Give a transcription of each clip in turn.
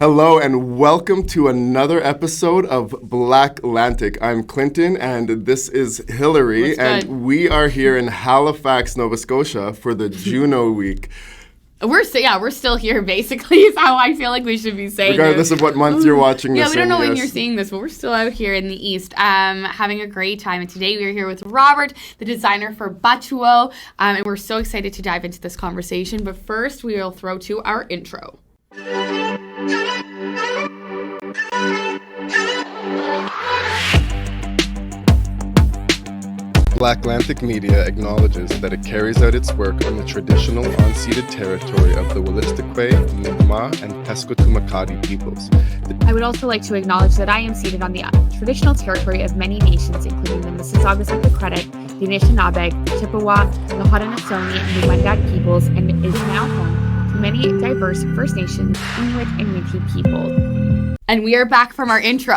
Hello and welcome to another episode of BlackLantic. I'm Clinton and this is Hillary, and we are here in Halifax, Nova Scotia for the Juno Week. We're still here, basically, is how I feel like we should be saying. Regardless of what month you're watching this. Yeah, we don't know when you're seeing this, but we're still out here in the East having a great time. And today we are here with Robert, the designer for Batuo, and we're so excited to dive into this conversation. But first, we will throw to our intro. BlackLantic Media acknowledges that it carries out its work on the traditional unceded territory of the Wolastoqey, Mi'kmaq, and Pescataway peoples. I would also like to acknowledge that I am seated on the traditional territory of many nations, including the Mississaugas of the Credit, the Anishinaabe, Chippewa, the Haudenosaunee, and the Wendat peoples, and is now home to many diverse First Nations, Inuit, and Métis people. And we are back from our intro.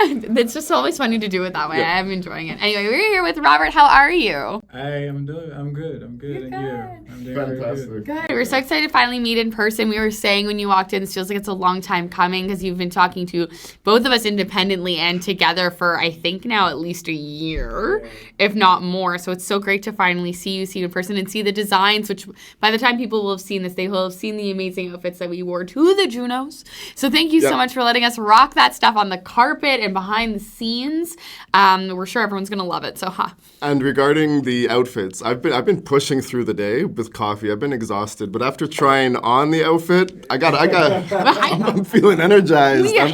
It's just always funny to do it that way. Yeah. I'm enjoying it. Anyway, we're here with Robert. How are you? I'm good. I'm good. And you? I'm doing fantastic. Good. We're so excited to finally meet in person. We were saying when you walked in, this feels like it's a long time coming because you've been talking to both of us independently and together for, I think, now at least a year, if not more. So it's so great to finally see you in person and see the designs, which by the time people will have seen this, they will have seen the amazing outfits that we wore to the Junos. So thank you so much for letting us rock that stuff on the carpet and behind the scenes. We're sure everyone's gonna love it. So And regarding the outfits, I've been pushing through the day with coffee. I've been exhausted, but after trying on the outfit, I'm feeling energized. Yeah.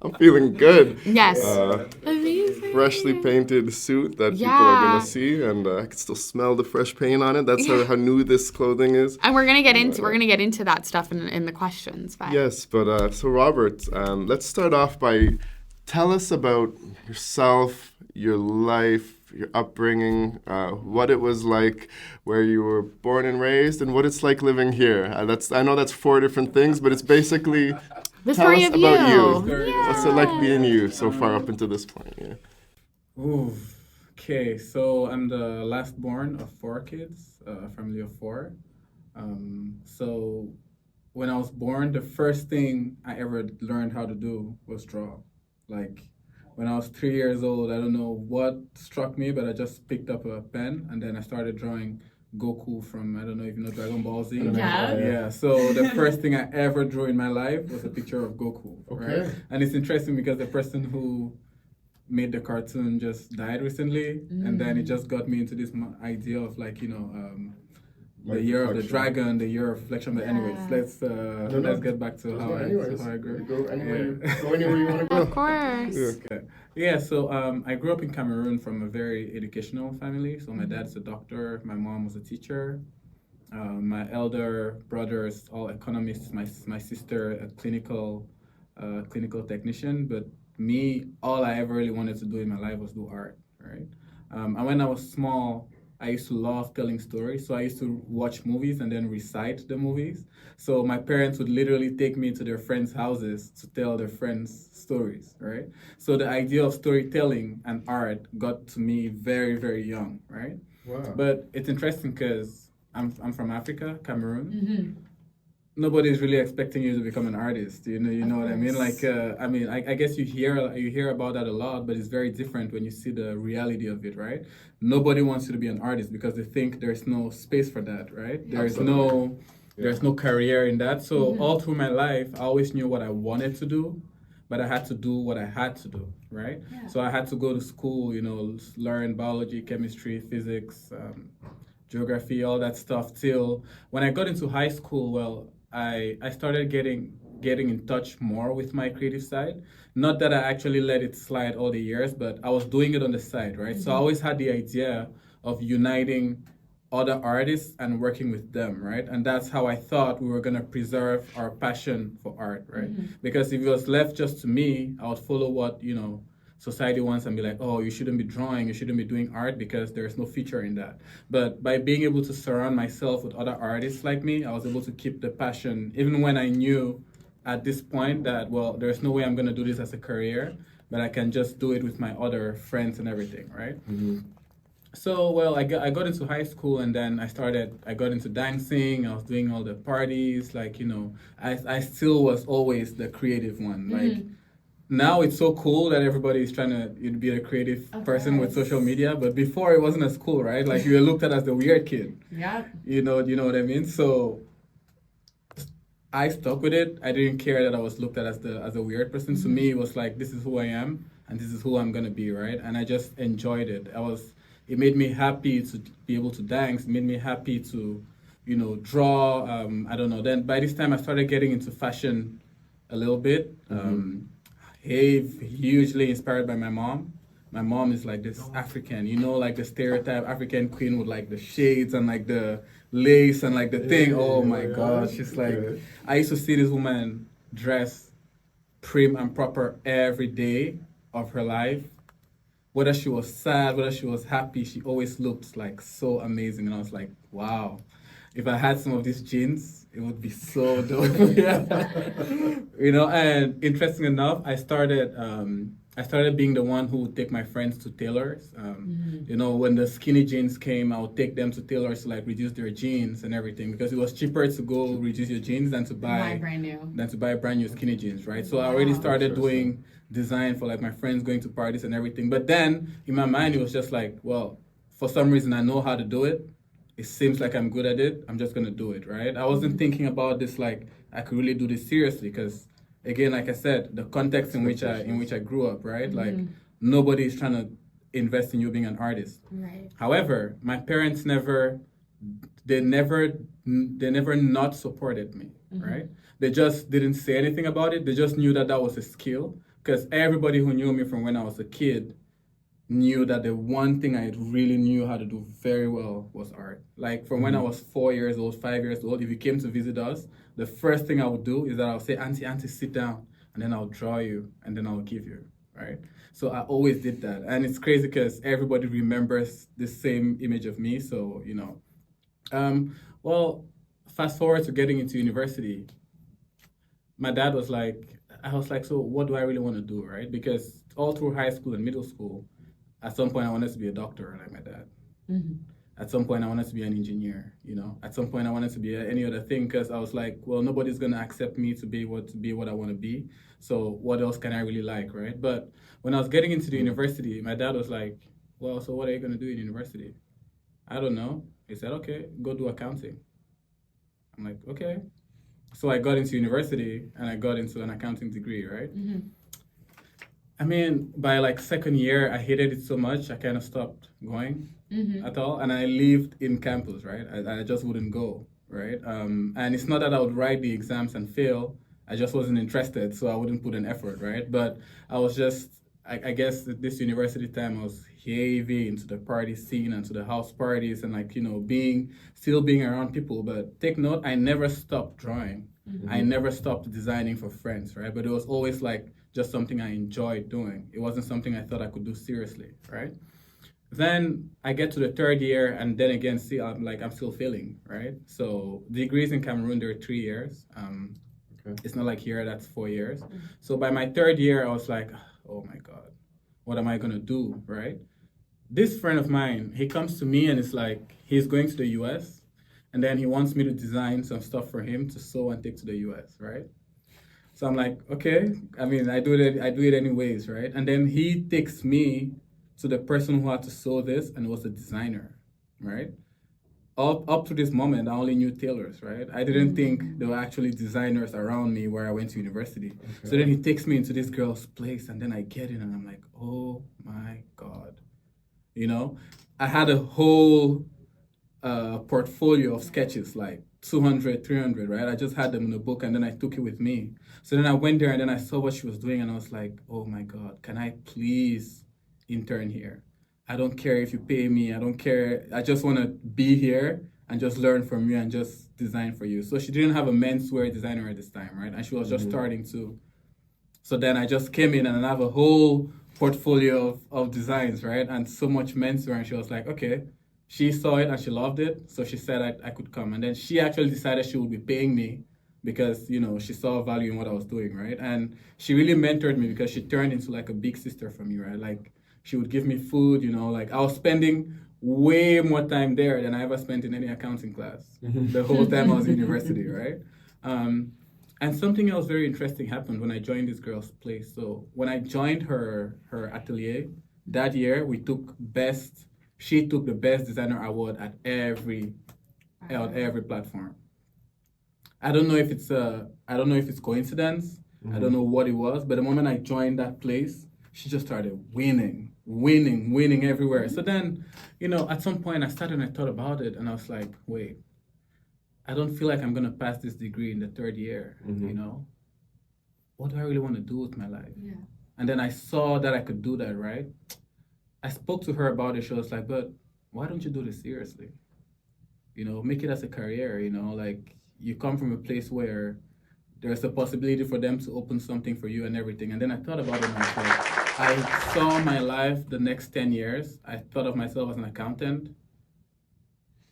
I'm feeling good. Yes. Amazing. Freshly painted suit that people are gonna see, and I can still smell the fresh paint on it. That's how new this clothing is. And we're gonna get into that stuff in the questions. But. Yes, but so Robert, let's start off by tell us about yourself, your life, your upbringing, what it was like where you were born and raised, and what it's like living here. I know that's 4 different things, but it's basically tell us about you. Yeah. What's it like being you so far up into this point? Yeah. Ooh. Okay, so I'm the last born of 4 kids, a family of 4. So when I was born, the first thing I ever learned how to do was draw. Like when I was 3 years old, I don't know what struck me, but I just picked up a pen and then I started drawing Goku from, I don't know if you know Dragon Ball Z. Yeah, so the first thing I ever drew in my life was a picture of Goku, right? And it's interesting because the person who made the cartoon just died recently, and then it just got me into this idea of the year of the dragon, the year of reflection. But anyways, let's get back to how I grew. Go anywhere you want to go. Of course. Okay. Yeah, so I grew up in Cameroon from a very educational family. So my dad's a doctor, my mom was a teacher. My elder brothers, all economists, my sister, a clinical technician. But me, all I ever really wanted to do in my life was do art, right? And when I was small, I used to love telling stories. So I used to watch movies and then recite the movies. So my parents would literally take me to their friends' houses to tell their friends stories, right? So the idea of storytelling and art got to me very, very young, right? Wow. But it's interesting because I'm from Africa, Cameroon. Mm-hmm. Nobody's really expecting you to become an artist. You know what I mean? Like, I guess you hear about that a lot, but it's very different when you see the reality of it, right? Nobody wants you to be an artist because they think there's no space for that, right? There's no career in that. So all through my life, I always knew what I wanted to do, but I had to do what I had to do, right? Yeah. So I had to go to school, learn biology, chemistry, physics, geography, all that stuff. Till when I got into high school, I started getting in touch more with my creative side. Not that I actually let it slide all the years, but I was doing it on the side, right? Mm-hmm. So I always had the idea of uniting other artists and working with them, right? And that's how I thought we were gonna preserve our passion for art, right? Mm-hmm. Because if it was left just to me, I would follow what, society wants and be like, oh, you shouldn't be drawing, you shouldn't be doing art because there's no future in that. But by being able to surround myself with other artists like me, I was able to keep the passion, even when I knew at this point that, there's no way I'm going to do this as a career, but I can just do it with my other friends and everything, right? Mm-hmm. So, well, I got into high school and then I got into dancing. I was doing all the parties. Like, I still was always the creative one. Like, now it's so cool that everybody is trying to be a creative person with social media. But before it wasn't as cool, right? Like, you were looked at as the weird kid. Yeah. You know what I mean? So I stuck with it. I didn't care that I was looked at as a weird person. To me, it was like, this is who I am and this is who I'm gonna be, right? And I just enjoyed it. It made me happy to be able to dance. It made me happy to, draw. I don't know. Then by this time, I started getting into fashion a little bit. Hugely inspired by my mom. My mom is like this African, like the stereotype African queen with like the shades and like the lace and like the thing. Oh my God. She's like, I used to see this woman dress prim and proper every day of her life. Whether she was sad, whether she was happy, she always looked like so amazing. And I was like, wow, if I had some of these jeans, it would be so dope. Yeah. And interesting enough, I started being the one who would take my friends to tailors. When the skinny jeans came, I would take them to tailors to like reduce their jeans and everything because it was cheaper to go reduce your jeans than to buy brand new skinny jeans, right? So I already started doing design for like my friends going to parties and everything. But then in my mind, it was just like, well, for some reason I know how to do it. It seems like I'm good at it. I'm just gonna do it, right? I wasn't thinking about this like I could really do this seriously because, again, like I said, the context in which I grew up, right? Like nobody is trying to invest in you being an artist. Right. However, my parents never not supported me, right? They just didn't say anything about it. They just knew that was a skill because everybody who knew me from when I was a kid knew that the one thing I really knew how to do very well was art. Like from when I was 4 years old, 5 years old, if you came to visit us, the first thing I would do is that I would say, Auntie, sit down, and then I'll draw you, and then I'll give you, right? So I always did that. And it's crazy because everybody remembers the same image of me. So, well, fast forward to getting into university, my dad was like, I was like, so what do I really want to do, right? Because all through high school and middle school, at some point I wanted to be a doctor like my dad. At some point I wanted to be an engineer, At some point I wanted to be any other thing because I was like, well, nobody's going to accept me to be what I want to be. So what else can I really like, right? But when I was getting into the university, my dad was like, well, so what are you going to do in university? I don't know. He said, okay, go do accounting. I'm like, okay. So I got into university and I got into an accounting degree, right? I mean, by like second year, I hated it so much, I kind of stopped going at all. And I lived in campus, right? I just wouldn't go, right? And it's not that I would write the exams and fail. I just wasn't interested, so I wouldn't put an effort, right? But I was just, I guess at this university time, I was heavy into the party scene and to the house parties and like, still being around people. But take note, I never stopped drawing. I never stopped designing for friends, right? But it was always like, just something I enjoyed doing. It wasn't something I thought I could do seriously, right? Then I get to the third year, and then again, see, I'm still failing, right? So degrees in Cameroon, they're 3 years. It's not like here, that's 4 years. So by my third year, I was like, oh my God, what am I gonna do, right? This friend of mine, he comes to me and it's like, he's going to the US, and then he wants me to design some stuff for him to sew and take to the US, right? So I'm like, okay. I mean, I do it anyways, right? And then he takes me to the person who had to sew this, and it was a designer, right? Up to this moment, I only knew tailors, right? I didn't think there were actually designers around me where I went to university. Okay. So then he takes me into this girl's place, and then I get in, and I'm like, oh my God. I had a whole portfolio of sketches, like 200, 300, right? I just had them in a book and then I took it with me. So then I went there and then I saw what she was doing and I was like, oh my God, can I please intern here? I don't care if you pay me. I don't care. I just want to be here and just learn from you and just design for you. So she didn't have a menswear designer at this time, right? And she was just starting to. So then I just came in and I have a whole portfolio of designs, right? And so much menswear. And she was like, okay. She saw it and she loved it, so she said I could come. And then she actually decided she would be paying me because, she saw value in what I was doing, right? And she really mentored me because she turned into like a big sister for me, right? Like she would give me food, like I was spending way more time there than I ever spent in any accounting class the whole time I was in university, right? And something else very interesting happened when I joined this girl's place. So when I joined her atelier that year, she took the best designer award at every platform. I don't know if it's coincidence. I don't know what it was, but the moment I joined that place, she just started winning everywhere. So then, at some point I thought about it, and I was like, wait, I don't feel like I'm gonna pass this degree in the third year. What do I really want to do with my life? Yeah. And then I saw that I could do that, right? I spoke to her about it. She was like, but why don't you do this seriously? Make it as a career, like you come from a place where there's a possibility for them to open something for you and everything. And then I thought about it and I was like, I saw my life the next 10 years. I thought of myself as an accountant.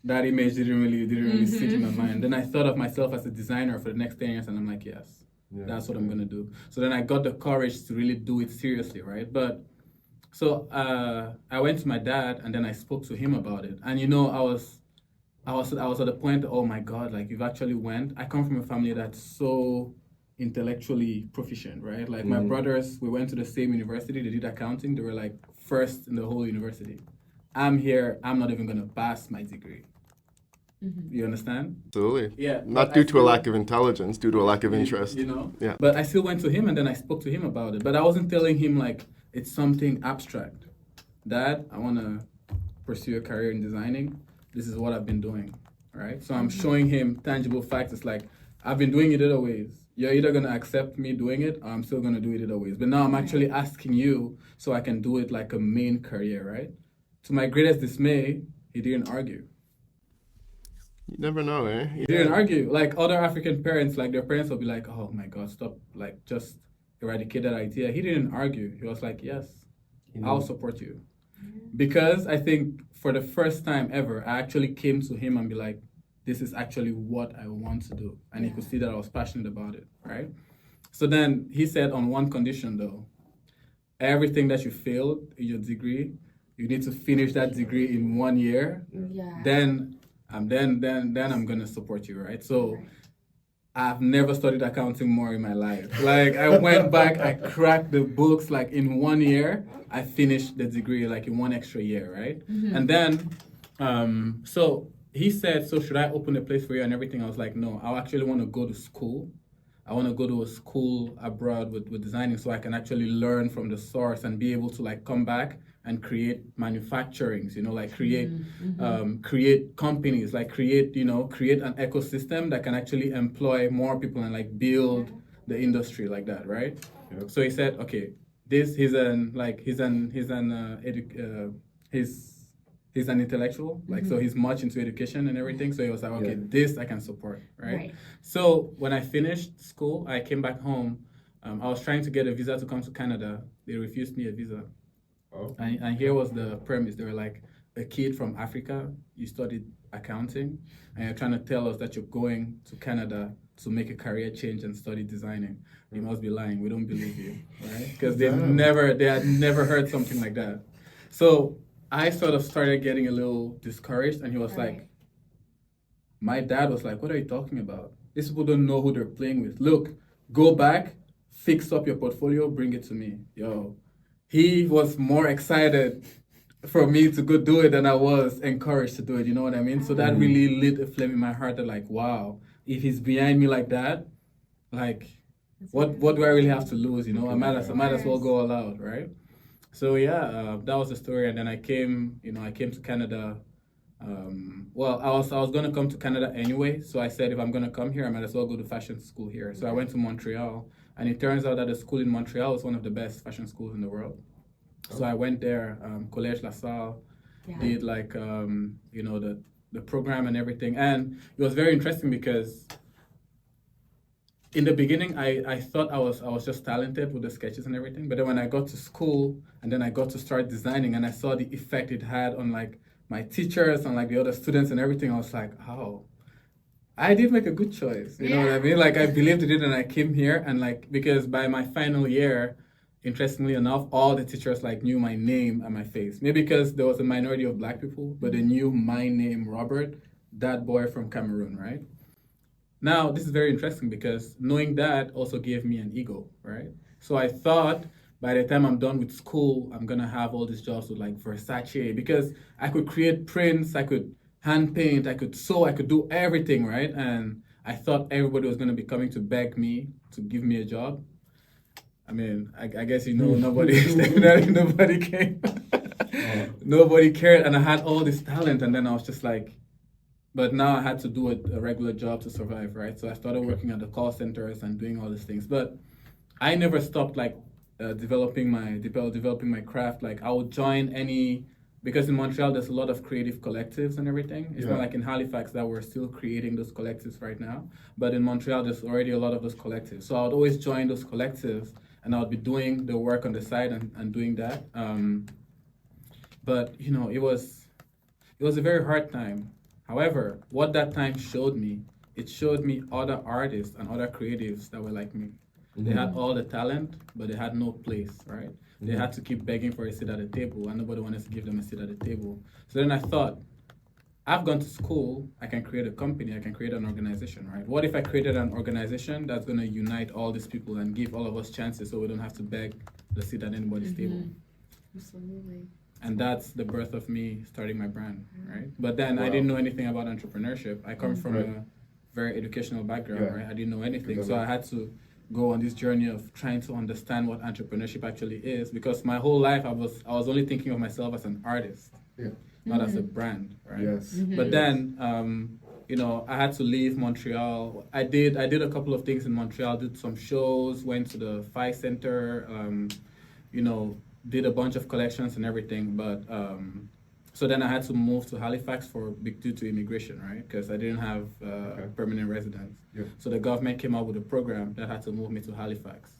That image didn't really sit in my mind. Then I thought of myself as a designer for the next 10 years, and I'm like, yes, that's what I'm gonna do. So then I got the courage to really do it seriously, right? But so I went to my dad, and then I spoke to him about it. And I was at the point, oh my God, like you've actually went. I come from a family that's so intellectually proficient, right? Like my brothers, we went to the same university, they did accounting, they were like first in the whole university. I'm here, I'm not even gonna pass my degree. You understand? Absolutely. Yeah. Not due to a lack of intelligence, due to a lack of interest. Yeah. But I still went to him and then I spoke to him about it. But I wasn't telling him like it's something abstract. Dad, I wanna pursue a career in designing. This is what I've been doing. Right? So I'm showing him tangible facts. It's like I've been doing it other ways. You're either gonna accept me doing it or I'm still gonna do it other ways. But now I'm actually asking you so I can do it like a main career, right? To my greatest dismay, he didn't argue. You never know, eh? He didn't argue. Like other African parents, like their parents will be like, oh my God, stop, like just eradicate that idea. He didn't argue. He was like, yes, I'll support you. Because I think for the first time ever, I actually came to him and be like, this is actually what I want to do. And he could see that I was passionate about it, right? So then he said on one condition though, everything that you failed in your degree, you need to finish that degree in 1 year. Yeah. Then I'm gonna support you, right? So I've never studied accounting more in my life. Like I went back, I cracked the books like in 1 year. I finished the degree like in 1 extra year, right? And then, so he said, so should I open a place for you and everything? I was like, no, I actually want to go to school. I want to go to a school abroad with designing so I can actually learn from the source and be able to like come back and create manufacturings, like create companies, like create an ecosystem that can actually employ more people and like build the industry like that, right? Yep. So he said, okay, he's an intellectual, like so he's much into education and everything. So he was like, okay, this I can support, right? So when I finished school, I came back home. I was trying to get a visa to come to Canada. They refused me a visa. Oh. And here was the premise. They were like, a kid from Africa, you studied accounting, and you're trying to tell us that you're going to Canada to make a career change and study designing. You must be lying. We don't believe you, right? Because they had never heard something like that. So I sort of started getting a little discouraged, and he was like, my dad was like, what are you talking about? These people don't know who they're playing with. Look, go back, fix up your portfolio, bring it to me. He was more excited for me to go do it than I was encouraged to do it, you know what I mean? So that really lit a flame in my heart that like, wow, if he's behind me like that, like, what do I really have to lose, I might as well go all out, right? So that was the story, and then I came to Canada. Well, I was going to come to Canada anyway, so I said if I'm going to come here, I might as well go to fashion school here. So I went to Montreal, and it turns out that the school in Montreal is one of the best fashion schools in the world. So I went there, Collège La Salle, did like the program and everything, and it was very interesting because in the beginning I thought I was just talented with the sketches and everything, but then when I got to school and then I got to start designing and I saw the effect it had on like my teachers and like the other students and everything, I was like, oh, I did make a good choice. You know what I mean? Like I believed in it and I came here and like, because by my final year, interestingly enough, all the teachers like knew my name and my face. Maybe because there was a minority of black people, but they knew my name, Robert, that boy from Cameroon, right? Now, this is very interesting because knowing that also gave me an ego, right? So I thought by the time I'm done with school, I'm gonna have all these jobs with like Versace because I could create prints, I could hand paint, I could sew, I could do everything, right? And I thought everybody was gonna be coming to beg me to give me a job. I mean, I guess nobody nobody came, nobody cared, and I had all this talent, and then I was just like, but now I had to do a regular job to survive, right? So I started working at the call centers and doing all these things. But I never stopped like developing my craft. Like I would join any because in Montreal there's a lot of creative collectives and everything. It's not like in Halifax that we're still creating those collectives right now. But in Montreal there's already a lot of those collectives. So I would always join those collectives and I would be doing the work on the side and doing that. But it was a very hard time. However, what that time showed me, it showed me other artists and other creatives that were like me. Mm-hmm. They had all the talent, but they had no place, right? Mm-hmm. They had to keep begging for a seat at the table, and nobody wanted to give them a seat at the table. So then I thought, I've gone to school, I can create a company, I can create an organization, right? What if I created an organization that's going to unite all these people and give all of us chances so we don't have to beg the seat at anybody's table? Absolutely. And that's the birth of me starting my brand, right? But then I didn't know anything about entrepreneurship. I come from a very educational background, right? I didn't know anything. So I had to go on this journey of trying to understand what entrepreneurship actually is because my whole life I was only thinking of myself as an artist, not as a brand, right? Yes. But then I had to leave Montreal. I did a couple of things in Montreal, did some shows, went to the Phi Center, did a bunch of collections and everything, but so then I had to move to Halifax due to immigration, right? Because I didn't have permanent residence. So the government came up with a program that had to move me to Halifax.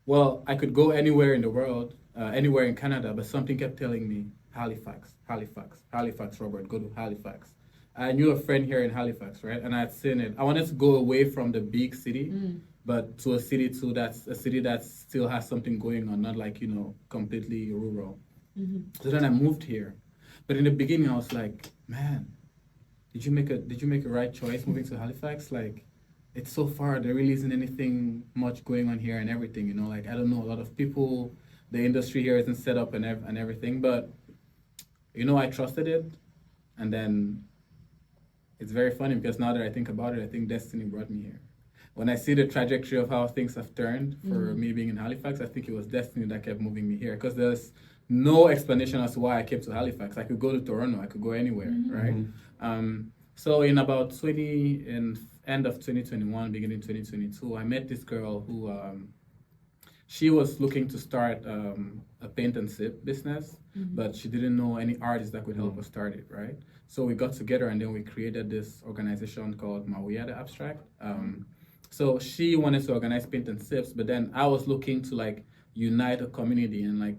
Well, I could go anywhere in the world, anywhere in Canada, but something kept telling me, Halifax, Halifax, Halifax, Robert, go to Halifax. I knew a friend here in Halifax, right? And I had seen it. I wanted to go away from the big city, but to a city too that's a city that still has something going on, not like completely rural. So then I moved here, but in the beginning I was like, man, did you make a right choice moving to Halifax? Like, it's so far, there really isn't anything much going on here and everything, like I don't know, a lot of people, the industry here isn't set up and everything, but I trusted it. And then it's very funny because now that I think about it, I think destiny brought me here. When I see the trajectory of how things have turned for me being in Halifax, I think it was destiny that kept moving me here because there's no explanation as to why I came to Halifax. I could go to Toronto, I could go anywhere, right? So in about end of 2021, beginning 2022, I met this girl who she was looking to start a paint and sip business, but she didn't know any artist that could help her start it, right? So we got together and then we created this organization called Mawia the Abstract. So she wanted to organize paint and sips, but then I was looking to like unite a community and like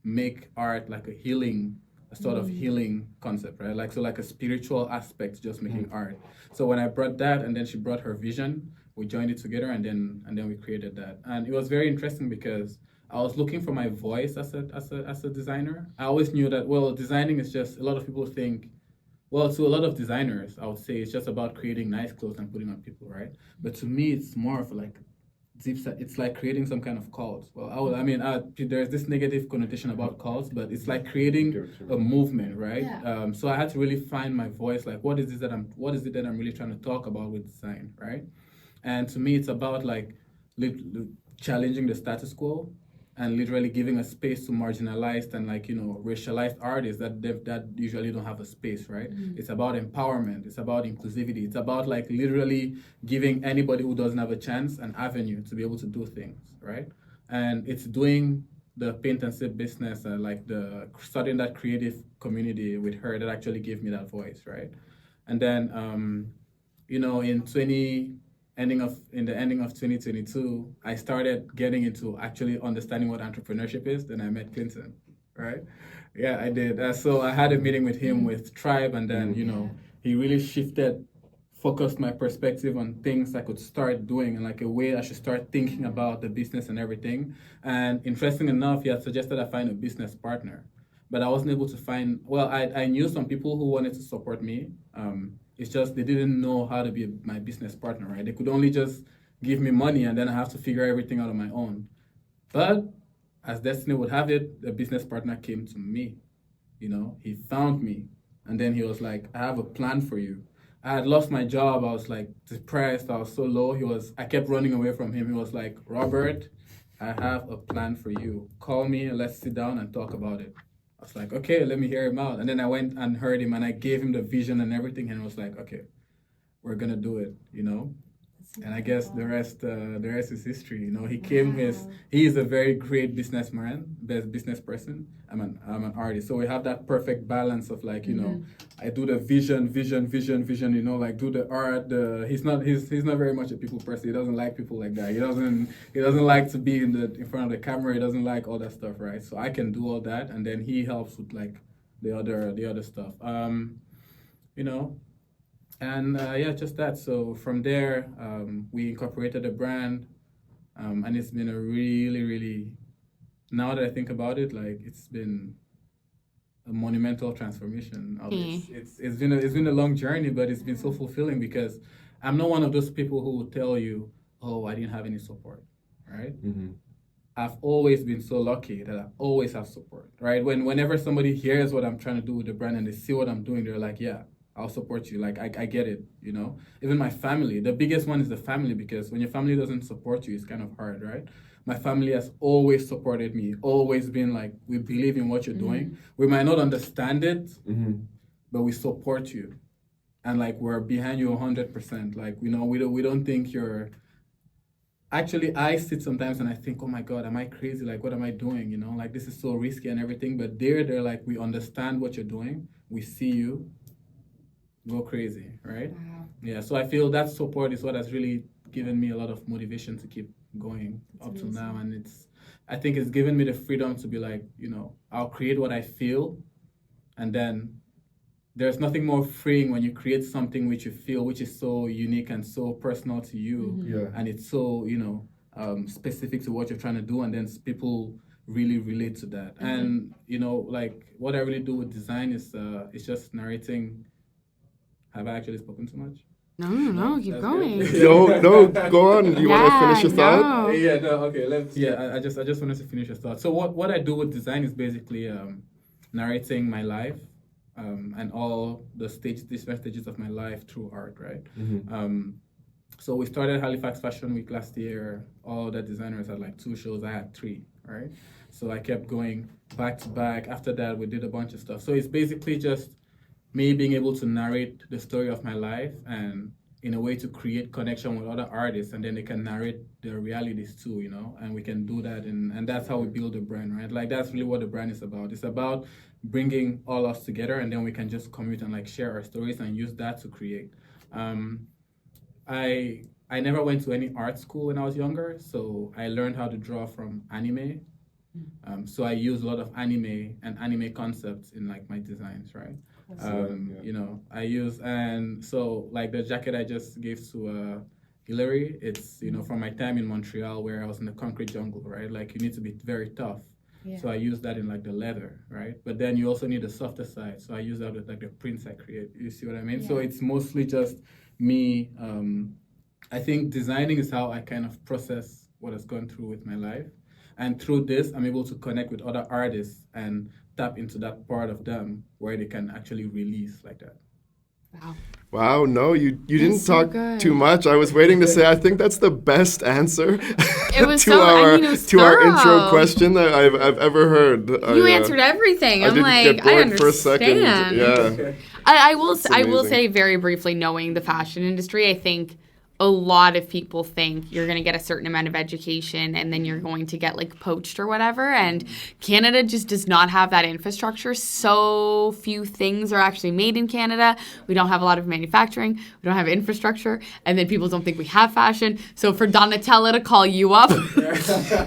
make art like a sort of healing concept, right? Like a spiritual aspect, just making art. So when I brought that and then she brought her vision, we joined it together and then we created that. And it was very interesting because I was looking for my voice as a designer. I always knew that, designing is just, a lot of people think, to a lot of designers, I would say it's just about creating nice clothes and putting on people, right? But to me, it's more of like it's like creating some kind of cult. There's this negative connotation about cults, but it's like creating a movement, right? Yeah. So I had to really find my voice. Like, what is it that I'm really trying to talk about with design, right? And to me, it's about like challenging the status quo and literally giving a space to marginalized and racialized artists that usually don't have a space, right? It's about empowerment, it's about inclusivity, it's about like literally giving anybody who doesn't have a chance an avenue to be able to do things, right? And it's doing the paint and sip business starting that creative community with her that actually gave me that voice, right? And then in the ending of 2022, I started getting into actually understanding what entrepreneurship is. Then I met Clinton, right? Yeah, I did. So I had a meeting with him with Tribe, and then he really shifted focused my perspective on things I could start doing and like a way I should start thinking about the business and everything. And interesting enough, he had suggested I find a business partner, but I wasn't able to find. Well, I knew some people who wanted to support me. It's just they didn't know how to be my business partner, right? They could only just give me money and then I have to figure everything out on my own. But as destiny would have it, the business partner came to me. You know, he found me, and then he was like, I have a plan for you. I had lost my job. I was like depressed. I was so low. I kept running away from him. He was like, Robert, I have a plan for you. Call me and let's sit down and talk about it. I was like, okay, let me hear him out. And then I went and heard him and I gave him the vision and everything. And I was like, okay, we're going to do it, you know? And I guess the rest is history. You know, he is a very great businessman, best business person. I'm an artist. So we have that perfect balance of like, you know, I do the vision, you know, like do the art. He's not very much a people person. He doesn't like people like that. He doesn't like to be in front of the camera. He doesn't like all that stuff, right? So I can do all that, and then he helps with like the other stuff. You know. And just that. So from there, we incorporated a brand, and it's been a really, really, now that I think about it, like it's been a monumental transformation. It's been a long journey, but it's been so fulfilling because I'm not one of those people who will tell you, oh, I didn't have any support, right? Mm-hmm. I've always been so lucky that I always have support, right? Whenever somebody hears what I'm trying to do with the brand and they see what I'm doing, they're like, yeah, I'll support you. Like, I get it, you know? Even my family, the biggest one is the family, because when your family doesn't support you, it's kind of hard, right? My family has always supported me, always been like, we believe in what you're doing. We might not understand it, but we support you. And like, we're behind you 100%. Like, you know, we don't think you're... Actually, I sit sometimes and I think, oh my God, am I crazy? Like, what am I doing? You know, like, this is so risky and everything. But they're like, we understand what you're doing. We see you. Go crazy, right? Wow. Yeah, so I feel that support is what has really given me a lot of motivation to keep going up till now. And I think it's given me the freedom to be like, you know, I'll create what I feel. And then there's nothing more freeing when you create something which you feel, which is so unique and so personal to you. Yeah. And it's so, you know, specific to what you're trying to do. And then people really relate to that. And, you know, like what I really do with design is just narrating. Have I actually spoken too much? No, keep going. No, go on. You want to finish your thought? Yeah, no, okay. I just wanted to finish your thought. So what I do with design is basically narrating my life and all the different stages of my life through art, right? Mm-hmm. So we started Halifax Fashion Week last year. All the designers had like 2 shows. I had 3, right? So I kept going back to back. After that, we did a bunch of stuff. So it's basically just me being able to narrate the story of my life and in a way to create connection with other artists, and then they can narrate their realities too, you know, and we can do that, and that's how we build a brand, right? Like that's really what the brand is about. It's about bringing all us together, and then we can just commute and like share our stories and use that to create. I never went to any art school when I was younger, so I learned how to draw from anime. So I use a lot of anime and anime concepts in like my designs, right? You know, I use, and so like the jacket I just gave to Hillary, it's, you know, from my time in Montreal where I was in the concrete jungle, right? Like you need to be very tough. Yeah. So I use that in like the leather, right? But then you also need the softer side. So I use that with like the prints I create. You see what I mean? Yeah. So it's mostly just me. I think designing is how I kind of process what has gone through with my life. And through this, I'm able to connect with other artists and tap into that part of them where they can actually release like that. Wow, no, you didn't talk too much. I was waiting to say, I think that's the best answer it was to our intro question that I've ever heard. You answered everything. I'm like, I understand. For a second. Yeah. I will say very briefly, knowing the fashion industry, I think a lot of people think you're going to get a certain amount of education and then you're going to get like poached or whatever. And Canada just does not have that infrastructure. So few things are actually made in Canada. We don't have a lot of manufacturing. We don't have infrastructure. And then people don't think we have fashion. So for Donatella to call you up,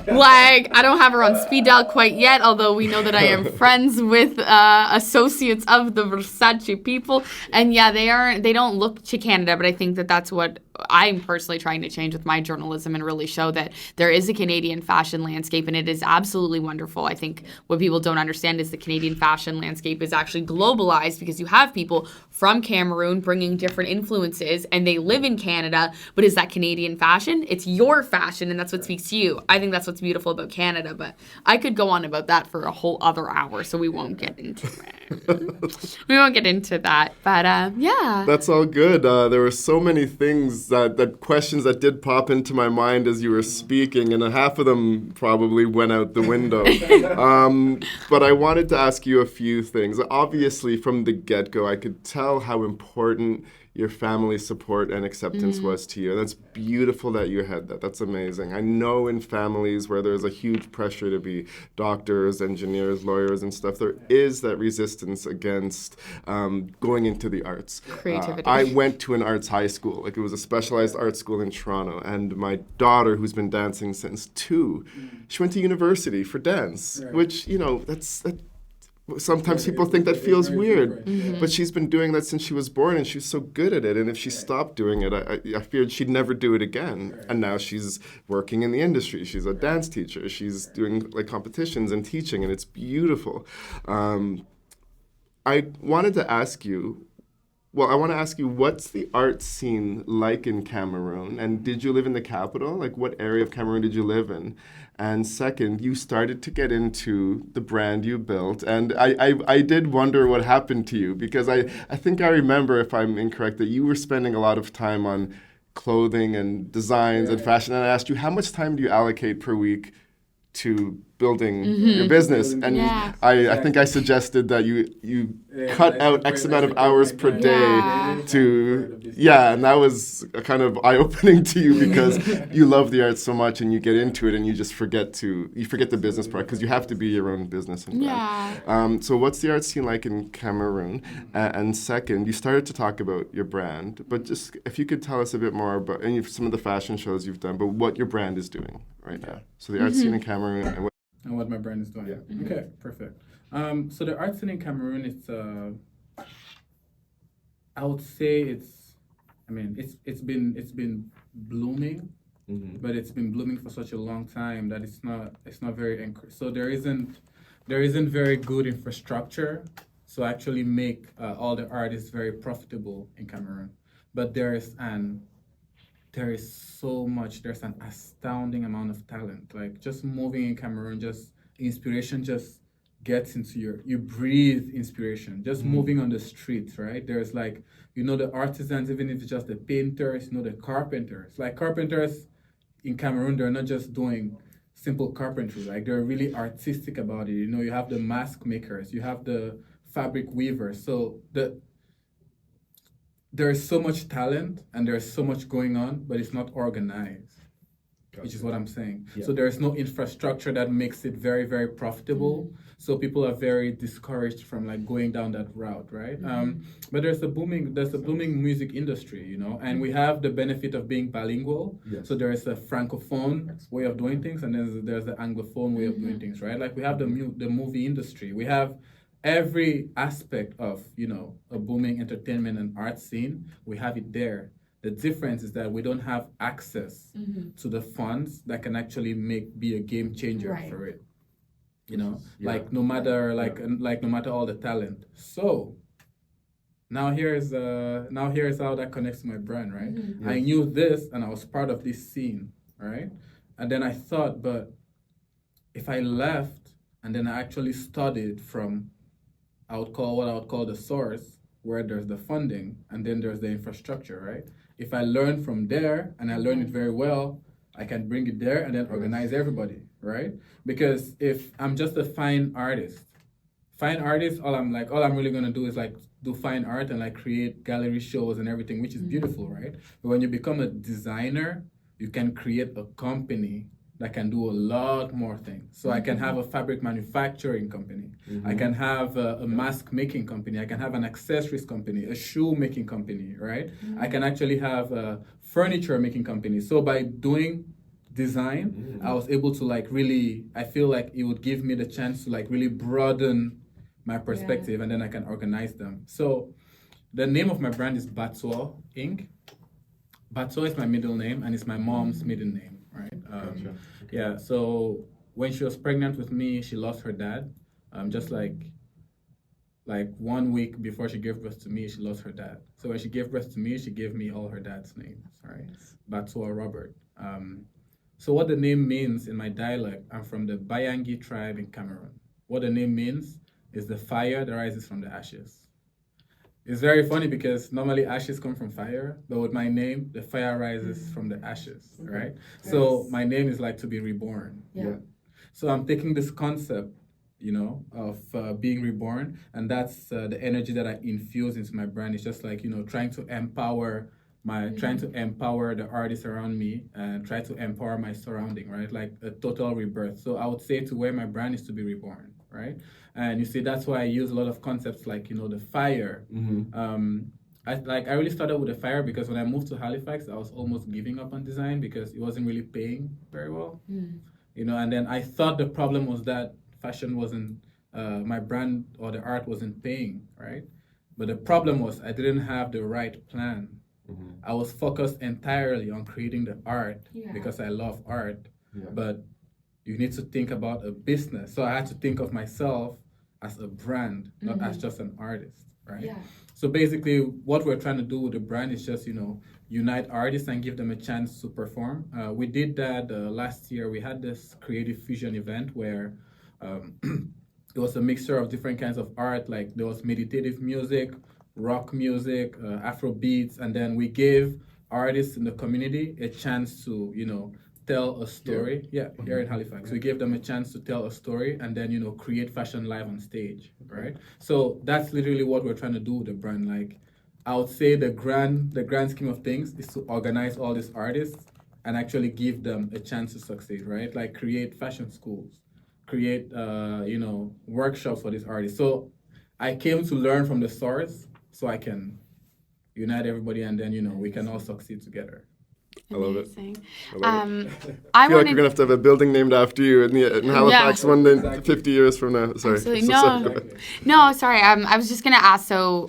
like, I don't have her on speed dial quite yet, although we know that I am friends with associates of the Versace people. And yeah, they don't look to Canada, but I think that that's what I'm personally trying to change with my journalism and really show that there is a Canadian fashion landscape and it is absolutely wonderful. I think what people don't understand is the Canadian fashion landscape is actually globalized because you have people from Cameroon bringing different influences and they live in Canada, but is that Canadian fashion? It's your fashion and that's what speaks to you. I think that's what's beautiful about Canada, but I could go on about that for a whole other hour, so we won't get into it. We won't get into that, but yeah. That's all good. There were so many things that questions that did pop into my mind as you were speaking, and half of them probably went out the window. But I wanted to ask you a few things. Obviously, from the get-go, I could tell how important your family support and acceptance was to you. And that's beautiful that you had that. That's amazing. I know in families where there's a huge pressure to be doctors, engineers, lawyers, and stuff, there is that resistance against going into the arts. Creativity. I went to an arts high school. Like, it was a specialized art school in Toronto. And my daughter, who's been dancing since 2, she went to university for dance, which, sometimes people think that feels weird, but she's been doing that since she was born, and she's so good at it. And if she stopped doing it, I feared she'd never do it again. And now she's working in the industry. She's a dance teacher. She's doing like competitions and teaching, and it's beautiful. I wanted to ask you. Well, I want to ask you, what's the art scene like in Cameroon? And did you live in the capital? Like, what area of Cameroon did you live in? And second, you started to get into the brand you built. And I did wonder what happened to you, because I think I remember, if I'm incorrect, that you were spending a lot of time on clothing and designs and fashion. And I asked you, how much time do you allocate per week to building your business? And I think I suggested that you cut out X amount of hours per day and that was kind of eye-opening to you, because you love the art so much and you get into it and you just forget the business part, because you have to be your own business and brand. So what's the art scene like in Cameroon? And second, you started to talk about your brand, but just if you could tell us a bit more about some of the fashion shows you've done, but what your brand is doing right now. So the art scene in Cameroon and what my brand is doing. Okay, perfect. So the art scene in Cameroon, it's I would say it's been blooming, but it's been blooming for such a long time that it's not very so there isn't very good infrastructure to actually make all the artists very profitable in Cameroon. But there's an astounding amount of talent. Like, just moving in Cameroon, just inspiration just gets into you breathe inspiration. Just moving on the streets, right? There's like, the artisans, even if it's just the painters, the carpenters. Like, carpenters in Cameroon, they're not just doing simple carpentry. Like, they're really artistic about it. You have the mask makers, you have the fabric weavers. So there's so much talent and there's so much going on, but it's not organized, which is what I'm saying. Yeah. So there's no infrastructure that makes it very, very profitable. So people are very discouraged from like going down that route, right? But there's a booming music industry, and we have the benefit of being bilingual. Yes. So there's a francophone way of doing things, and then there's the anglophone way of doing things, right? Like, we have the movie industry. We have every aspect of, a booming entertainment and art scene. We have it there. The difference is that we don't have access to the funds that can actually be a game changer for it. Like, no matter no matter all the talent. So now here's how that connects to my brand, right? Yes. I knew this and I was part of this scene, right? And then I thought, but if I left and then I actually studied from what I would call the source, where there's the funding and then there's the infrastructure, right? If I learn from there and I learn it very well, I can bring it there and then organize everybody, right? Because if I'm just a fine artist fine artists, all I'm really gonna do is like do fine art and like create gallery shows and everything, which is beautiful, right? But when you become a designer, you can create a company that can do a lot more things. So I can have a fabric manufacturing company. I can have a mask making company. I can have an accessories company, a shoe making company, right? I can actually have a furniture making company. So by doing design, I was able to like really, I feel like it would give me the chance to like really broaden my perspective, and then I can organize them. So the name of my brand is Batuo Inc. Bacho is my middle name, and it's my mom's maiden name, right? Gotcha. Yeah, so when she was pregnant with me, she lost her dad. Just like 1 week before she gave birth to me, she lost her dad. So when she gave birth to me, she gave me all her dad's names, right? Batuo Robert. So what the name means in my dialect, I'm from the Bayangi tribe in Cameroon. What the name means is the fire that rises from the ashes. It's very funny because normally ashes come from fire, but with my name, the fire rises from the ashes, right? So my name is like to be reborn. Yeah. So I'm taking this concept, of being reborn, and that's the energy that I infuse into my brand. It's just like, trying to empower the artists around me and try to empower my surrounding, right? Like a total rebirth. So I would say to wear my brand is to be reborn, right? And you see, that's why I use a lot of concepts like, the fire. I really started with the fire because when I moved to Halifax, I was almost giving up on design because it wasn't really paying very well. And then I thought the problem was that fashion wasn't, my brand or the art wasn't paying, right? But the problem was I didn't have the right plan. I was focused entirely on creating the art because I love art, but you need to think about a business. So I had to think of myself as a brand, not as just an artist, right? Yeah. So basically, what we're trying to do with the brand is just, unite artists and give them a chance to perform. We did that last year. We had this creative fusion event where it was a mixture of different kinds of art. Like there was meditative music, rock music, Afro beats, and then we gave artists in the community a chance to, tell a story. Here in Halifax. We gave them a chance to tell a story and then, create fashion live on stage, right? So that's literally what we're trying to do with the brand. Like, I would say the grand scheme of things is to organize all these artists and actually give them a chance to succeed, right? Like create fashion schools, create, workshops for these artists. So I came to learn from the source so I can unite everybody and then, we can all succeed together. I love it. Amazing. I I feel like we're wanted gonna have to have a building named after you in Halifax one day, 50 years from now. Sorry. Absolutely. Sorry. No, sorry. I was just going to ask, so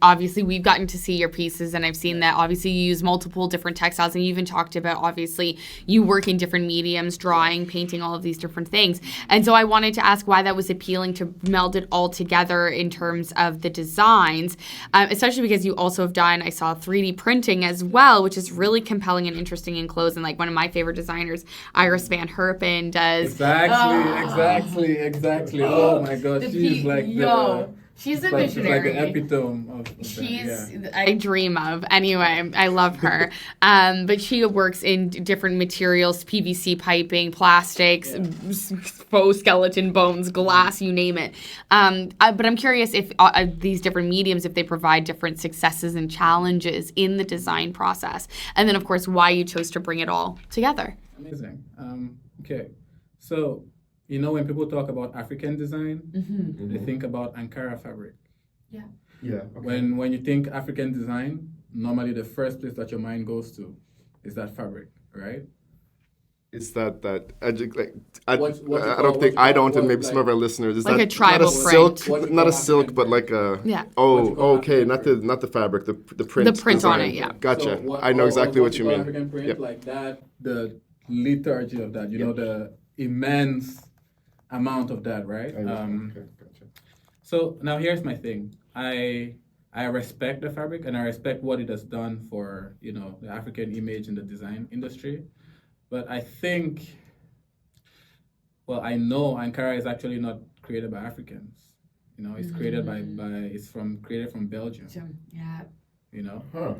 obviously we've gotten to see your pieces and I've seen that obviously you use multiple different textiles and you even talked about obviously you work in different mediums, drawing, painting, all of these different things. And so I wanted to ask why that was appealing to meld it all together in terms of the designs, especially because you also have done, I saw 3D printing as well, which is really compelling and interesting in clothes. And like one of my favorite designers, Iris Van Herpen, does. Exactly. Oh my God, she's like she's a she's like visionary. the epitome of I dream of. Anyway, I love her. But she works in different materials, PVC piping, plastics, faux skeleton bones, glass, you name it. But I'm curious if these different mediums, if they provide different successes and challenges in the design process. And then, of course, why you chose to bring it all together. Amazing. Okay. So, when people talk about African design, they think about Ankara fabric. Yeah. Okay. When you think African design, normally the first place that your mind goes to is that fabric, right? It's that I don't, and maybe some of our listeners. Is like that a tribal not a silk, print. not a silk, but like a okay, not the fabric, the print. The print design. on it, yeah. Gotcha. I know exactly what you mean. African print, like that, the liturgy of that, the immense amount of that, right? Okay, gotcha. So now here's my thing. I respect the fabric and I respect what it has done for, the African image in the design industry. But I think, I know Ankara is actually not created by Africans. It's created created from Belgium. Yeah. Huh.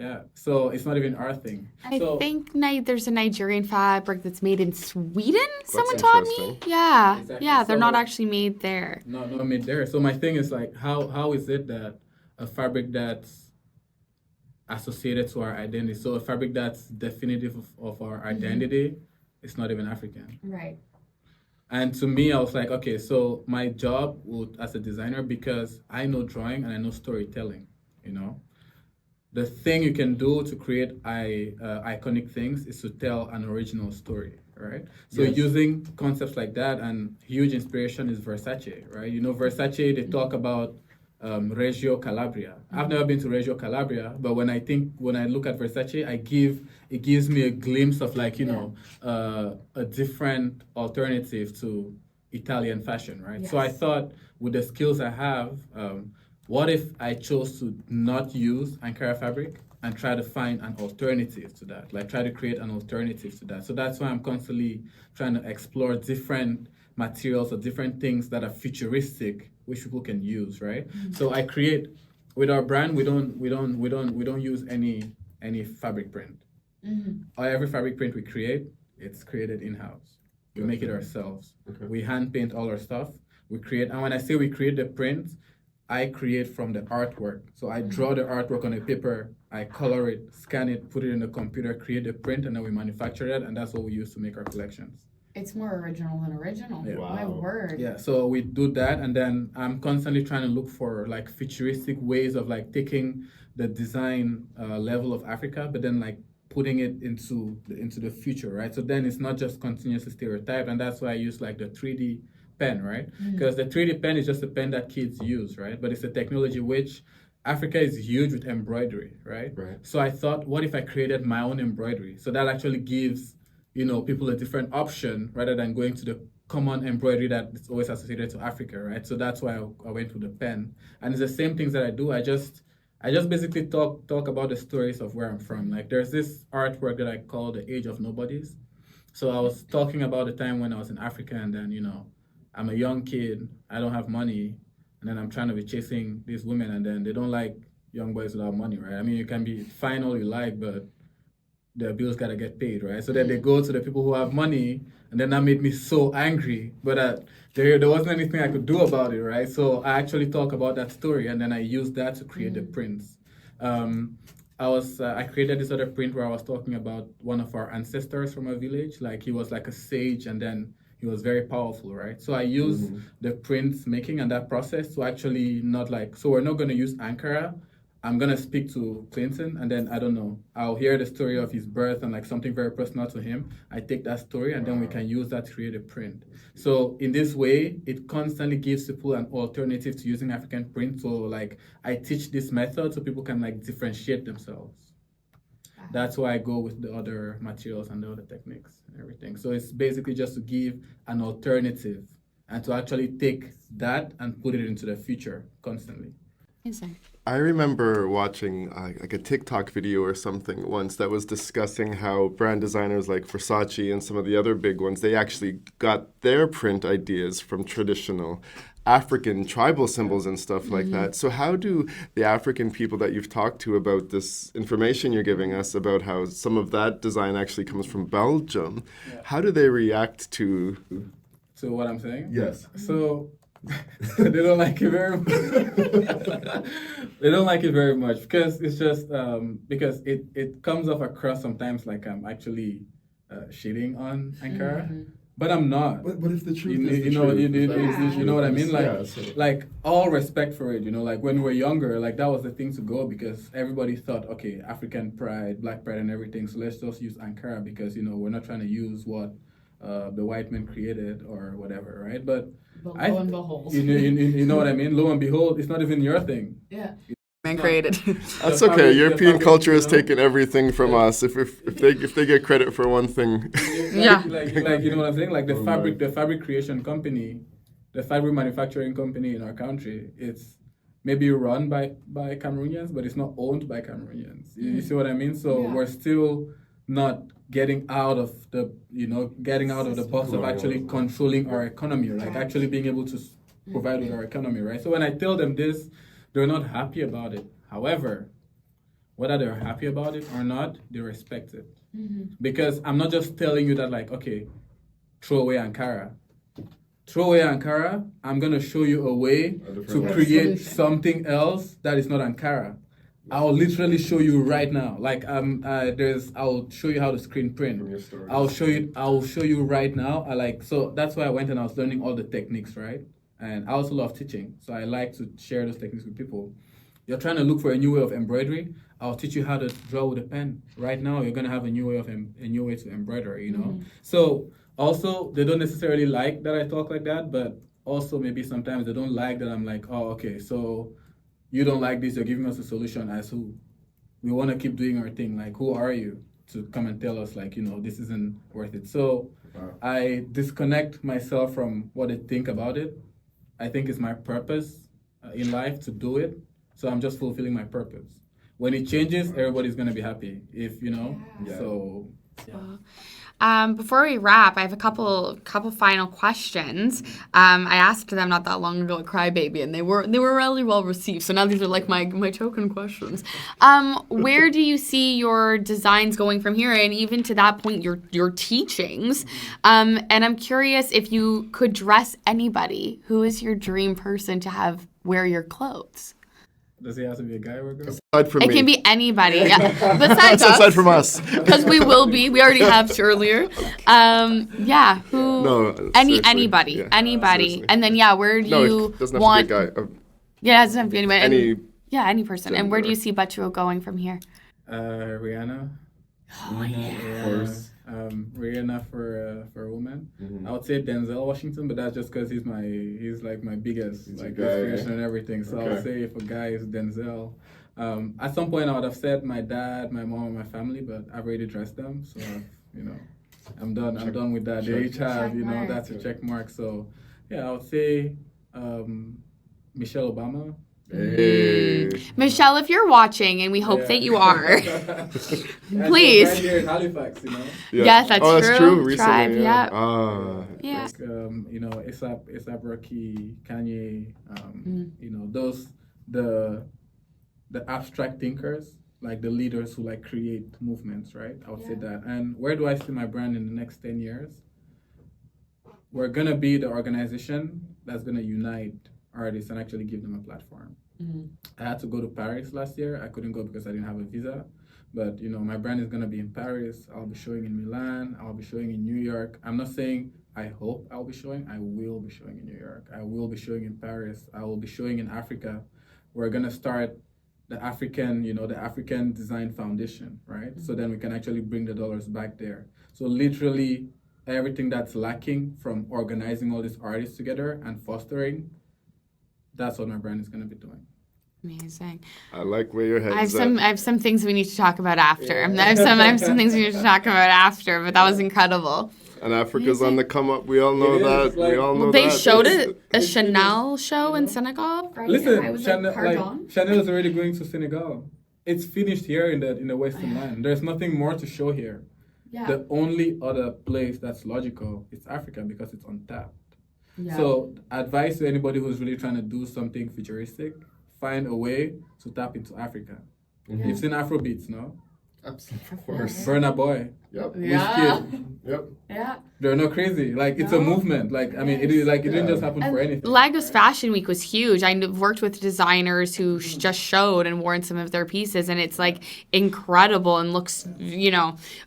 Yeah, so it's not even our thing. I So think there's a Nigerian fabric that's made in Sweden. Someone That's taught me. interesting. Yeah, Exactly. yeah, they're not So- actually made there. not made there. So my thing is like, how is it that a fabric that's associated to our identity, so a fabric that's definitive of our identity, is not even African? Right. And to me, I was like, okay, so my job would, as a designer, because I know drawing and I know storytelling, you know, the thing you can do to create iconic things is to tell an original story, right? So Yes. using concepts like that, and huge inspiration is Versace, right? You know, Versace, they talk about Reggio Calabria. I've never been to Reggio Calabria, but when I look at Versace, it gives me a glimpse of like, you know, a different alternative to Italian fashion, right? So I Yes. thought with the skills I have, what if I chose to not use Ankara fabric and try to find an alternative to that? Like try to create an alternative to that. So that's why I'm constantly trying to explore different materials or different things that are futuristic, which people can use, right? So I create with our brand. We don't use any fabric print. Every fabric print we create, it's created in house. We make it ourselves. Okay. We hand paint all our stuff. We create, and when I say we create the print, I create from the artwork. So I draw the artwork on a paper, I color it, scan it, put it in the computer, create the print, and then we manufacture it, and that's what we use to make our collections. It's more original than original. Yeah. My Wow. word. Yeah, so we do that, and then I'm constantly trying to look for like futuristic ways of like taking the design level of Africa, but then like putting it into the future, right? So then it's not just continuously stereotyped, and that's why I use like the 3D pen, right? Because the 3D pen is just a pen that kids use, right? But it's a technology which Africa is huge with embroidery, right? Right. So I thought, what if I created my own embroidery? So that actually gives, you know, people a different option rather than going to the common embroidery that is always associated to Africa, right? So that's why I went with the pen. And it's the same things that I do. I just basically talk about the stories of where I'm from. Like there's this artwork that I call the Age of Nobodies. So I was talking about the time when I was in Africa, and then, you know, I'm a young kid, I don't have money, and then I'm trying to be chasing these women, and then they don't like young boys without money, right? I mean, you can be fine all you like, but the bills gotta get paid, right? So then they go to the people who have money, and then that made me so angry. But there wasn't anything I could do about it, right? So I actually talk about that story, and then I used that to create the prints. I created this other print where I was talking about one of our ancestors from a village. Like he was like a sage, and then he was very powerful, right? So I used the print making and that process to actually so we're not going to use Ankara. I'm going to speak to Clinton, and then, I don't know, I'll hear the story of his birth and like something very personal to him. I take that story, and then we can use that to create a print. So in this way, it constantly gives people an alternative to using African print. So like I teach this method so people can like differentiate themselves. That's why I go with the other materials and the other techniques and everything. So it's basically just to give an alternative and to actually take that and put it into the future constantly. Amazing. I remember watching like a TikTok video or something once that was discussing how brand designers like Versace and some of the other big ones, they actually got their print ideas from traditional African tribal symbols and stuff like that. So how do the African people that you've talked to about this information you're giving us about how some of that design actually comes from Belgium, how do they react to... So what I'm saying? Yes. So they don't like it very much. They don't like it very much because it's just because it comes off across sometimes like I'm actually shitting on Ankara, but I'm not. But if the truth You know what I mean? Like all respect for it. You know, like when we were younger, like that was the thing to go because everybody thought, okay, African pride, Black pride, and everything. So let's just use Ankara because you know we're not trying to use what the white men created or whatever, right? But Lo and behold. you know what I mean? Lo and behold, it's not even your thing. Yeah. Man created. That's The okay. fabric- European the culture has fabric, taken everything from us. If they get credit for one thing. Yeah. Like you know what I'm saying? Like the fabric creation company, the fabric manufacturing company in our country, it's maybe run by Cameroonians, but it's not owned by Cameroonians. You see what I mean? So we're still not getting out of the box of actually controlling our economy, like actually being able to provide with our economy, right? So when I tell them this, they're not happy about it. However, whether they're happy about it or not, they respect it. Because I'm not just telling you that, like, okay, throw away Ankara. Throw away Ankara, I'm going to show you a way to create something else that is not Ankara. I'll literally show you right now. Like I'll show you how to screen print. I'll show you right now. So that's why I went and I was learning all the techniques, right? And I also love teaching. So I like to share those techniques with people. You're trying to look for a new way of embroidery. I'll teach you how to draw with a pen. Right now, you're gonna have a new way to embroider. You know. So also, they don't necessarily like that I talk like that, but also maybe sometimes they don't like that I'm like, oh, okay, so you don't like this. You're giving us a solution as who? We want to keep doing our thing. Like, who are you to come and tell us like, this isn't worth it? So I disconnect myself from what they think about it. I think it's my purpose in life to do it. So I'm just fulfilling my purpose. When it changes, everybody's going to be happy. So... Before we wrap, I have a couple final questions. I asked them not that long ago at Crybaby, and they were really well received. So now these are like my token questions. Where do you see your designs going from here, and even to that point, your teachings? And I'm curious if you could dress anybody. Who is your dream person to have wear your clothes? Does he have to be a guy or a girl? Aside from me. It can be anybody. Yeah. Besides us. Aside from us. Because we will be. We already have earlier. Yeah. Who? No. Anybody. Yeah, anybody. seriously. And then where do you it doesn't want? have to be a guy. Yeah, it doesn't have to be anybody. Any person. gender. And where do you see Bacho going from here? Rihanna. Oh yeah. Of course. Rihanna for a woman. I would say Denzel Washington, but that's just because he's like my biggest inspiration and everything. So I would say if a guy is Denzel. At some point I would have said my dad, my mom, and my family, but I've already dressed them, so I'm done. I'm done with that. They each have that's a check mark. So yeah, I would say Michelle Obama. Hey. Michelle, if you're watching, and we hope that you are, please. Right here in Halifax, Yeah. Yes, that's true. That's true. Recently, Tribe, yeah. Yeah. ASAP Rocky, Kanye, those the abstract thinkers, like the leaders who like create movements, right? I would say that. And where do I see my brand in the next 10 years? We're gonna be the organization that's gonna unite artists and actually give them a platform. I had to go to Paris last year. I couldn't go because I didn't have a visa. But my brand is gonna be in Paris. I'll be showing in Milan. I'll be showing in New York. I'm not saying I hope I'll be showing. I will be showing in New York. I will be showing in Paris. I will be showing in Africa. We're gonna start the African Design Foundation, right? So then we can actually bring the dollars back there. So literally everything that's lacking from organizing all these artists together and fostering, that's what my brand is going to be doing. Amazing. I like where your head's I have some things we need to talk about after. I have some things we need to talk about after, but that was incredible. And Africa's on the come up. We all know that. Like, we all know They that. showed a Chanel show in Senegal. Right? Listen, Chanel is already going to Senegal. It's finished here in the Western land. There's nothing more to show here. Yeah. The only other place that's logical is Africa because it's untapped. Yeah. So advice to anybody who's really trying to do something futuristic, find a way to tap into Africa. You've seen Afrobeats, no? Absolutely. Of course. Burna Boy. Yep. Yeah. Wizkid. Yep. Yeah. They're not crazy. Like, it's a movement. Like, I mean, it is like, it didn't just happen for anything. Lagos Fashion Week was huge. I worked with designers who just showed and worn some of their pieces, and it's like incredible and looks,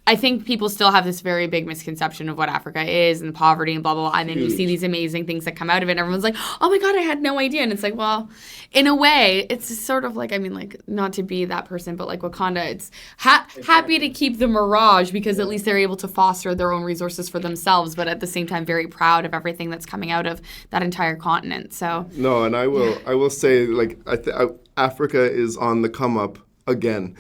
I think people still have this very big misconception of what Africa is and poverty and blah, blah, blah. And then you see these amazing things that come out of it, and everyone's like, oh my God, I had no idea. And it's like, well, in a way, it's sort of like, not to be that person, but like Wakanda, it's happy to keep the mirage because at least they're able to foster their own resources for themselves, but at the same time very proud of everything that's coming out of that entire continent. So no, and I will say, like, Africa is on the come up again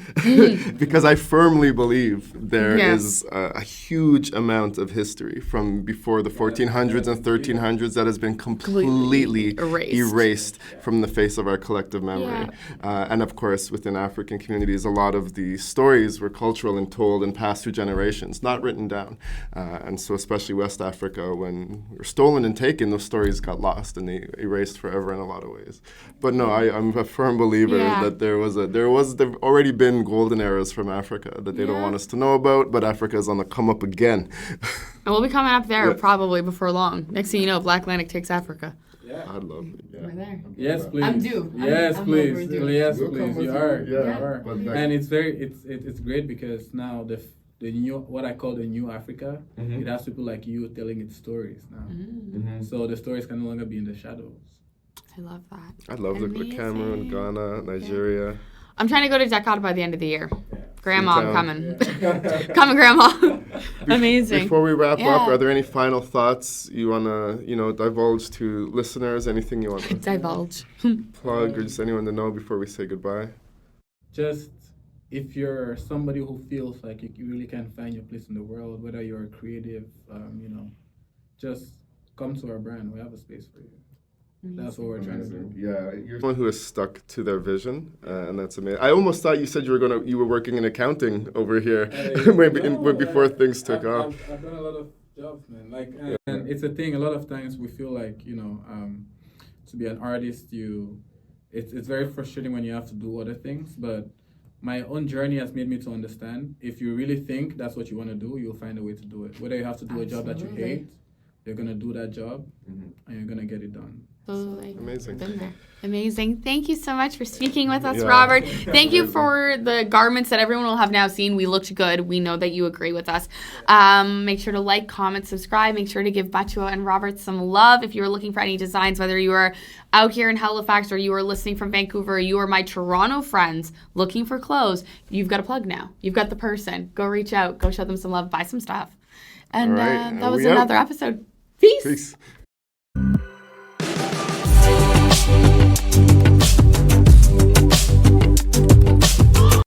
because I firmly believe there is a huge amount of history from before the 1400s and 1300s that has been completely erased from the face of our collective memory. And of course, within African communities, a lot of the stories were cultural and told and passed through generations, not written down. And so especially West Africa, when we were stolen and taken, those stories got lost and they erased forever in a lot of ways. But no, I'm a firm believer that there have already been golden eras from Africa that they don't want us to know about, but Africa is on the come up again. And we'll be coming up there probably before long. Next thing you know, BlackLantic takes Africa. Yeah. I'd love it. Yeah. We're there. Yes, please. I'm due. Yes, I'm please. overdue. Yes, We'll come please. with You you. are. Yeah. You are. But like- And it's great because now the new, what I call the new Africa, it has people like you telling its stories now. So the stories can no longer be in the shadows. I love that. I'd love to go to Cameroon, Ghana, Nigeria. I'm trying to go to Dakota by the end of the year. Grandma, I'm Town. coming. Coming, Grandma. Amazing. Before we wrap Yeah. up, are there any final thoughts you want to, divulge to listeners? Anything you want to Divulge. plug or just anyone to know before we say goodbye? Just if you're somebody who feels like you really can't find your place in the world, whether you're a creative, just come to our brand. We have a space for you. That's what we're trying to do. Yeah, you're someone who is stuck to their vision, and that's amazing. I almost thought you said you were working in accounting over here, before things took off. I've done a lot of jobs, man. And it's a thing. A lot of times we feel like to be an artist, it's very frustrating when you have to do other things. But my own journey has made me to understand if you really think that's what you want to do, you'll find a way to do it. Whether you have to do a job that you hate, you're gonna do that job, and you're gonna get it done. Totally. Amazing. Been there. Amazing. Thank you so much for speaking with us, Yeah. Robert. Thank you for the garments that everyone will have now seen. We looked good. We know that you agree with us. Make sure to like, comment, subscribe. Make sure to give Bacho and Robert some love. If you are looking for any designs, whether you are out here in Halifax or you are listening from Vancouver, or you are my Toronto friends looking for clothes, you've got a plug now. You've got the person. Go reach out. Go show them some love. Buy some stuff. And All right. that was We out. another episode. Peace. Peace.